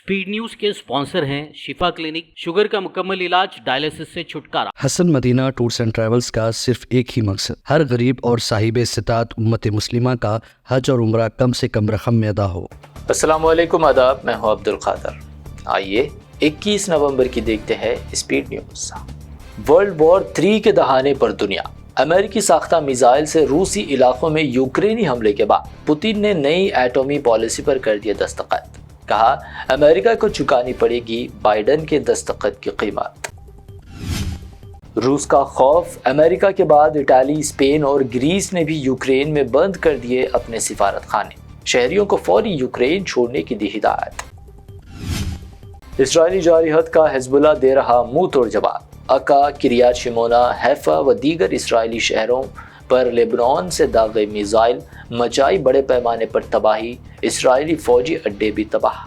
Speed news के sponsor हैं शिफा clinic, sugar का मुकम्मल इलाज, डायलिसिस से छुटकारा। Hasan Madina tours and travels का सिर्फ एक ही मकसद, हर गरीब और साहिब इस्तिताअत उम्मत मुस्लिमा का हज और उम्रा कम से कम रकम में अदा हो। अस्सलाम वालेकुम, आदाब, मैं हूं अब्दुल खादर। आइए 21 नवंबर की देखते हैं स्पीड न्यूज। वर्ल्ड वॉर 3 के दहाने पर दुनिया। अमेरिकी साख्ता मिसाइल से रूसी इलाकों में यूक्रेनी हमले के बाद पुतिन ने नई एटॉमी पॉलिसी पर कर दिया दस्तखत। कहा, अमेरिका को चुकानी पड़ेगी बाइडन के दस्तखत की कीमत। रूस का खौफ, अमेरिका के बाद इटाली, स्पेन और ग्रीस ने भी यूक्रेन में बंद कर दिए अपने सिफारत खाने। शहरियों को फौरी यूक्रेन छोड़ने की दी हिदायत। इसराइली जारहत का हिजबुल्लाह दे रहा मुंह तोड़ जवाब। अक्का, किरियात शिमोना, हैफा व दीगर इसराइली शहरों पर लेबनान से दागे मिसाइल, मचाई बड़े पैमाने पर तबाही, इसराइली फौजी अड्डे भी तबाह।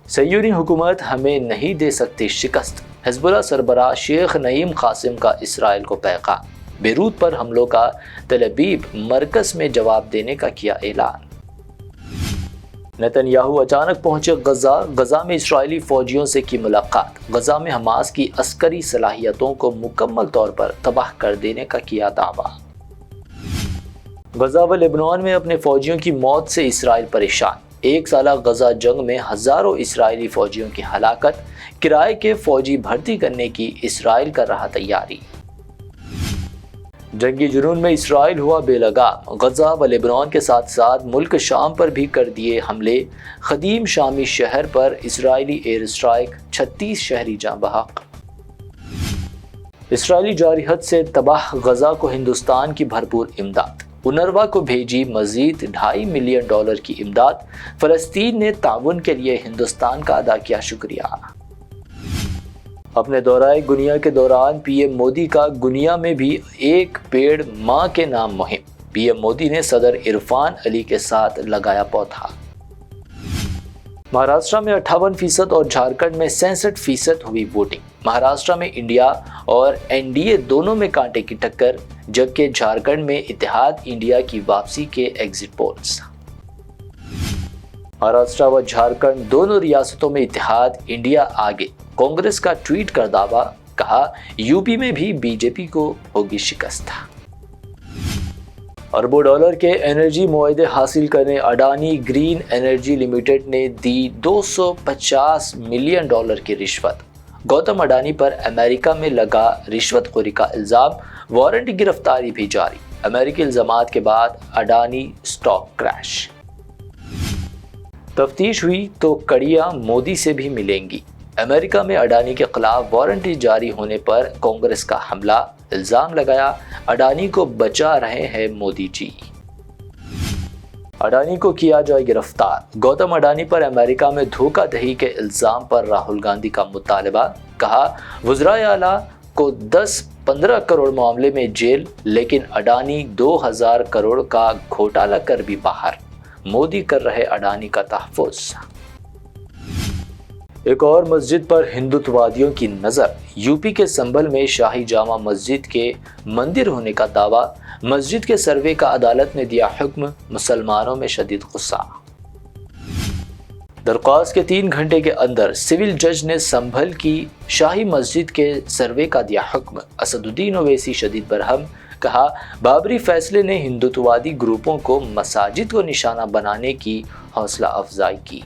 सय्यूरी हुकूमत हमें नहीं दे सकती शिकस्त, हिजबुल्लाह सरबराह शेख नईम कासिम का इसराइल को पैगाम। बेरूत पर हमलों का तेल अवीव मरकज में जवाब देने का किया ऐलान। नेतन्याहू अचानक पहुंचे गजा में इस्राएली फौजियों से की मुलाकात। गजा में हमास की अस्करी सलाहियतों को मुकम्मल तौर पर तबाह कर देने का किया दावा। गजा व लेबनान में अपने फौजियों की मौत से इसराइल परेशान। 1 साला गजा जंग में हजारों इसराइली फौजियों की हलाकत, किराए के फौजी भर्ती करने की इसराइल कर रहा तैयारी। जंगी जुनून में इसराइल हुआ बेलगाम। गजा व लेबनान के साथ साथ मुल्क शाम पर भी कर दिए हमले। खदीम शामी शहर पर इसराइली एयर स्ट्राइक, 36 शहरी जाँ बहक। इसराइली जारहत से तबाह गजा को हिंदुस्तान की भरपूर इमदाद। उनरवा को भेजी मजीद $2.5 मिलियन की इमदाद। फलस्तीन ने ताउन के लिए हिंदुस्तान का अदा किया शुक्रिया। अपने दौराए गुनिया के दौरान पीएम मोदी का गुनिया में भी एक पेड़ मां के नाम मुहिम। पीएम मोदी ने सदर इरफान अली के साथ लगाया पौधा। महाराष्ट्र में 58% और झारखंड में 66% हुई वोटिंग। महाराष्ट्र में इंडिया और एनडीए दोनों में कांटे की टक्कर, जबकि झारखंड में इत्तेहाद इंडिया की वापसी के एग्जिट पोल्स। महाराष्ट्र व झारखंड दोनों रियासतों में इत्तेहाद इंडिया आगे, कांग्रेस का ट्वीट कर दावा। कहा, यूपी में भी बीजेपी को होगी शिकस्त। अरबों डॉलर के एनर्जी मुआहदे हासिल करने अडानी ग्रीन एनर्जी लिमिटेड ने दी $250 मिलियन की रिश्वत। गौतम अडानी पर अमेरिका में लगा रिश्वतखोरी का इल्जाम, वारंट की गिरफ्तारी भी जारी। अमेरिकी इल्जामात के बाद अडानी स्टॉक क्रैश। तफ्तीश हुई तो कड़ियां मोदी से भी मिलेंगी। अमेरिका में अडानी के खिलाफ वारंट जारी होने पर कांग्रेस का हमला, इल्जाम लगाया अडानी को बचा रहे हैं मोदी जी। अडानी को किया जाए गिरफ्तार। गौतम अडानी पर अमेरिका में धोखाधड़ी के इल्जाम पर राहुल गांधी का मुतालबा। कहा, वज़राए आला को 10-15 करोड़ मामले में जेल, लेकिन अडानी 2000 करोड़ का घोटाला कर भी बाहर। मोदी कर रहे अडानी का तहफ़्फ़ुज़। एक और मस्जिद पर हिंदुत्ववादियों की नज़र। यूपी के संभल में शाही जामा मस्जिद के मंदिर होने का दावा। मस्जिद के सर्वे का अदालत ने दिया हुक्म, मुसलमानों में शदीद गुस्सा। दरख्वास्त के 3 घंटे के अंदर सिविल जज ने संभल की शाही मस्जिद के सर्वे का दिया हुक्म। असदुद्दीन ओवैसी शदीद बरहम। कहा, बाबरी फैसले ने हिंदुत्ववादी ग्रुपों को मसाजिद को निशाना बनाने की हौसला अफजाई की।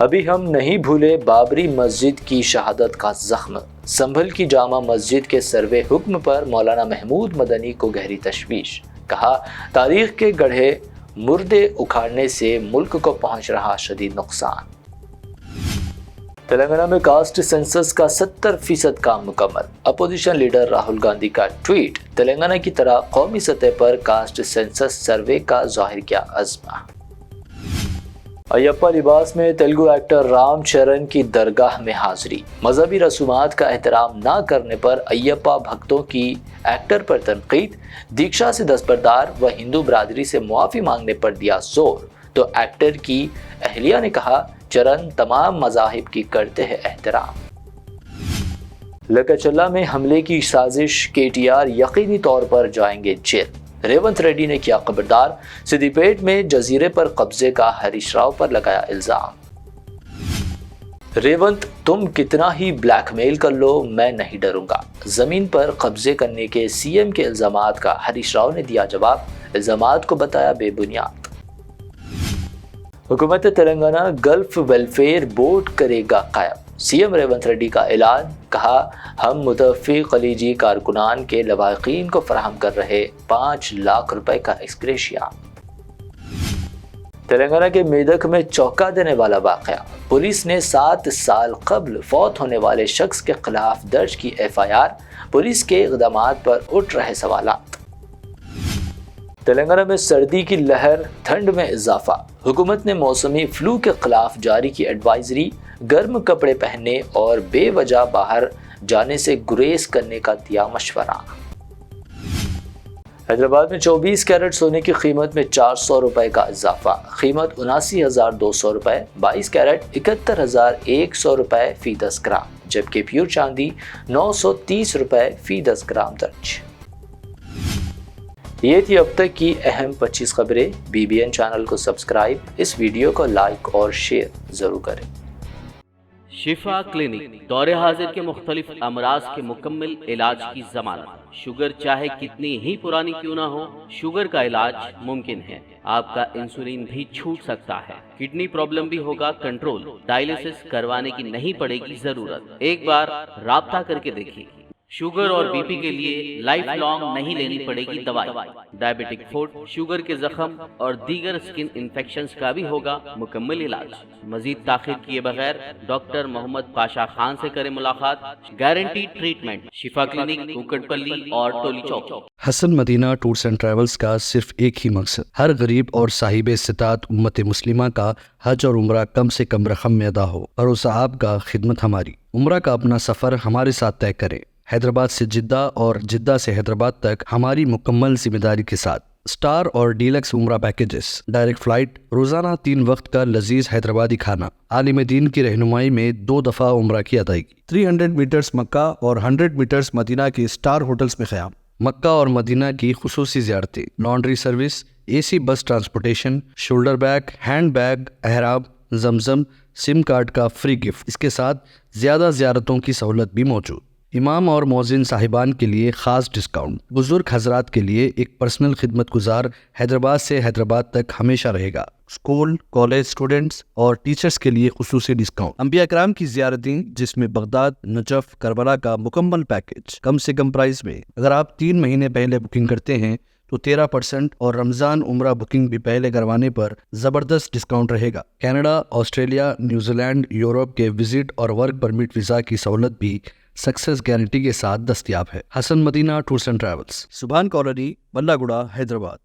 अभी हम नहीं भूले बाबरी मस्जिद की शहादत का जख्म। संभल की जामा मस्जिद के सर्वे हुक्म पर मौलाना महमूद मदनी को गहरी तशवीश। कहा, तारीख के गढ़े मुर्दे उखाड़ने से मुल्क को पहुंच रहा शदीद नुकसान। तेलंगाना में कास्ट सेंसस का 70% काम मुकम्मल। अपोजिशन लीडर राहुल गांधी का ट्वीट। तेलंगाना की तरह कौमी सतह पर कास्ट सेंसस सर्वे का जाहिर किया अज़्म। अयप्पा लिबास में तेलुगु एक्टर राम चरण की दरगाह में हाजिरी। मजहबी रसूमात का एहतराम न करने पर अयप्पा भक्तों की एक्टर पर तनकीद। दीक्षा से दस्तबरदार व हिंदू बरादरी से मुआफ़ी मांगने पर दिया जोर, तो एक्टर की अहलिया ने कहा, चरण तमाम मज़ाहिब की करते हैं एहतराम। लकचल्ला में हमले की साजिश, KTR यकीनी तौर पर जाएंगे जेल। ریونت ریڈی نے کیا خبردار، سدیپیٹ میں جزیرے پر قبضے کا ہریش راؤ پر لگایا الزام۔ ریونت تم کتنا ہی بلیک میل کر لو میں نہیں ڈروں گا، زمین پر قبضے کرنے کے سی ایم کے الزامات کا ہریش راؤ نے دیا جواب، الزامات کو بتایا بے بنیاد۔ حکومت تلنگانہ گلف ویلفیئر بورڈ کرے گا قائم، سی ایم ریونت ریڈی کا اعلان، کہا ہم متوفی خلیجی کارکنان کے لواحقین کو فراہم کر رہے 5 لاکھ روپے کا ایکسگریشیا۔ تلنگانہ کے میدک میں چونکا دینے والا واقعہ، پولیس نے 7 سال قبل فوت ہونے والے شخص کے خلاف درج کی FIR، پولیس کے اقدامات پر اٹھ رہے سوالات۔ تلنگانہ میں سردی کی لہر، ٹھنڈ میں اضافہ، حکومت نے موسمی فلو کے خلاف جاری کی ایڈوائزری، گرم کپڑے پہننے اور بے وجہ باہر جانے سے گریز کرنے کا دیا مشورہ۔ حیدرآباد میں 24 کیرٹ سونے کی قیمت میں 400 روپے کا اضافہ، قیمت 79,200 روپے، 22 کیرٹ 71,100 روپے فی 10 گرام، جبکہ پیور چاندی 930 روپے فی 10 گرام درج۔ یہ تھی اب تک کی اہم 25 خبریں۔ BBN چینل کو سبسکرائب، اس ویڈیو کو لائک اور شیئر ضرور کریں۔ شفا کلینک دور حاضر کے مختلف امراض کے مکمل علاج کی ضمانت، شوگر چاہے کتنی ہی پرانی کیوں نہ ہو، شوگر کا علاج ممکن ہے، آپ کا انسولین بھی چھوٹ سکتا ہے، کڈنی پرابلم بھی ہوگا کنٹرول، ڈائلیسس کروانے کی نہیں پڑے گی ضرورت، ایک بار رابطہ کر کے دیکھیے۔ شوگر اور BP کے لیے لائف لانگ نہیں لینی پڑے گی دوائی، ڈائبیٹک فوڈ، شوگر کے زخم اور دیگر اسکن انفیکشنز کا بھی ہوگا مکمل علاج۔ مزید تاخیر کیے بغیر ڈاکٹر محمد پاشا خان سے کریں ملاقات، گارنٹی ٹریٹمنٹ، شفا کلینک، کوکٹ پلی اور ٹولی چوک۔ حسن مدینہ ٹورز اینڈ ٹریولز کا صرف ایک ہی مقصد، ہر غریب اور صاحب استطاعت امت مسلمہ کا حج اور عمرہ کم سے کم رقم میں ادا ہو۔ بھروسہ آپ کا، خدمت ہماری۔ عمرہ کا اپنا سفر ہمارے ساتھ طے کریں، حیدرآباد سے جدہ اور جدہ سے حیدرآباد تک ہماری مکمل ذمہ داری کے ساتھ۔ سٹار اور ڈیلکس عمرہ پیکیجز، ڈائریکٹ فلائٹ، روزانہ 3 وقت کا لذیذ حیدرآبادی کھانا، عالم دین کی رہنمائی میں 2 دفعہ عمرہ کی ادائیگی، 300 میٹرز مکہ اور 100 میٹرز مدینہ کے سٹار ہوٹلز میں قیام، مکہ اور مدینہ کی خصوصی زیارتیں، laundry service, AC bus transportation, shoulder bag, hand bag, احرام، زمزم، سم کارڈ کا فری گفٹ، اس کے ساتھ زیادہ زیارتوں کی سہولت بھی موجود۔ امام اور مؤذن صاحبان کے لیے خاص ڈسکاؤنٹ، بزرگ حضرات کے لیے ایک پرسنل خدمت گزار حیدرآباد سے حیدرآباد تک ہمیشہ رہے گا۔ اسکول، کالج اسٹوڈنٹس اور ٹیچرز کے لیے خصوصی ڈسکاؤنٹ، انبیاء کرام کی زیارتیں جس میں بغداد، نجف، کربلا کا مکمل پیکج کم سے کم پرائز میں۔ اگر آپ 3 مہینے پہلے بکنگ کرتے ہیں تو 13% اور رمضان عمرہ بکنگ بھی پہلے کروانے پر زبردست ڈسکاؤنٹ رہے گا۔ Canada, Australia, New Zealand, Europe کے وزٹ اور ورک پرمٹ ویزا کی سہولت بھی سکسیس گارنٹی کے ساتھ دستیاب ہے۔ Hasan Madina tours and travels, Subhan colony, بلہ گڑا، حیدرآباد۔